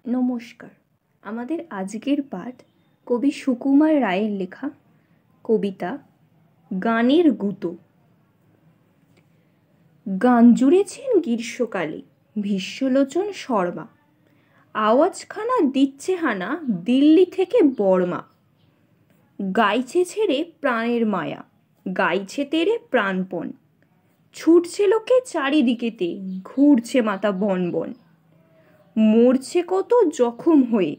নমস্কার। আমাদের আজকের পাঠ কবি সুকুমার রায়ের লেখা কবিতা গানের গুঁতো। গান জুড়েছেন গ্রীষ্মকালে ভীষ্মলোচন শর্মা, আওয়াজখানা দিচ্ছে হানা দিল্লি থেকে বর্মা। গাইছে ছেড়ে প্রাণের মায়া, গাইছে তেরে প্রাণপণ, ছুটছে লোকে চারিদিকেতে, ঘুরছে মাথা বন বন। মরছে কত জখম হয়ে,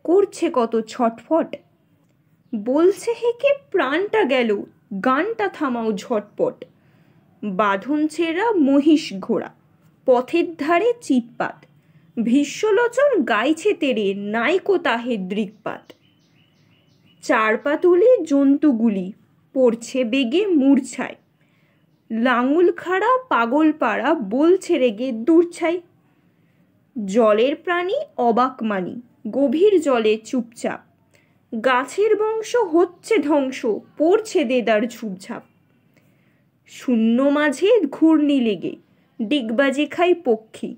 করছে কত ছটফট, বলছে হেকে প্রাণটা গেল, গানটা থামাও ঝটপট। বাঁধন ছেঁড়া মহিষ ঘোড়া, পথের ধারে চিৎপাত, ভীষ্মলোচন গাইছে তেরে নাইকো তাহে দৃকপাত। চার পা তুলে জন্তুগুলি পড়ছে বেগে মূর্ছায়, লাঙুল খাড়া পাগল পাড়া বলছে রেগে দূরছাই। জলের প্রাণী অবাক মানি, গভীর জলে চুপচাপ, গাছের বংশ হচ্ছে ধ্বংস, পড়ছে দেদার ঝুপঝাপ। শূন্য মাঝে ঘূর্ণি লেগে ডিগবাজে খাই পক্ষী,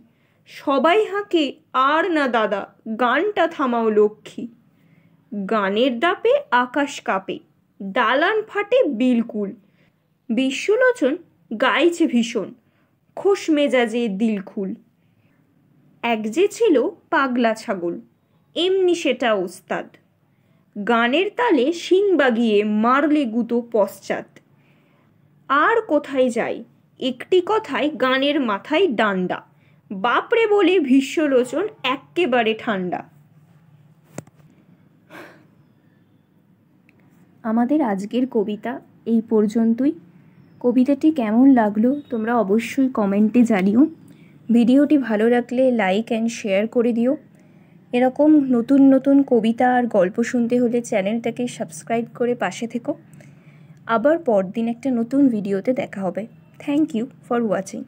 সবাই হাঁকে আর না দাদা, গানটা থামাও লক্ষ্মী। গানের ডাপে আকাশ কাঁপে, দালান ফাটে বিলকুল, বিশ্বলোচন গাইছে ভীষণ, খোশ মেজাজে দিলখুল। এক যে ছিল পাগলা ছাগল, এমনি সেটা ওস্তাদ, গানের তালে শিং বাগিয়ে মারলে গুঁতো পশ্চাৎ। আর কোথায় যাই, একটি কথায় গানের মাথায় ডান্ডা, বাপরে বলে ভীষ্মলোচন এক্কেবারে ঠান্ডা। আমাদের আজকের কবিতা এই পর্যন্তই। কবিতাটি কেমন লাগলো তোমরা অবশ্যই কমেন্টে জানিও। ভিডিওটি ভালো লাগলে লাইক অ্যান্ড শেয়ার করে দিও। এরকম নতুন নতুন কবিতা আর গল্প শুনতে হলে চ্যানেলটাকে সাবস্ক্রাইব করে পাশে থেকো। আবার পরদিন একটা নতুন ভিডিওতে দেখা হবে। Thank you for watching.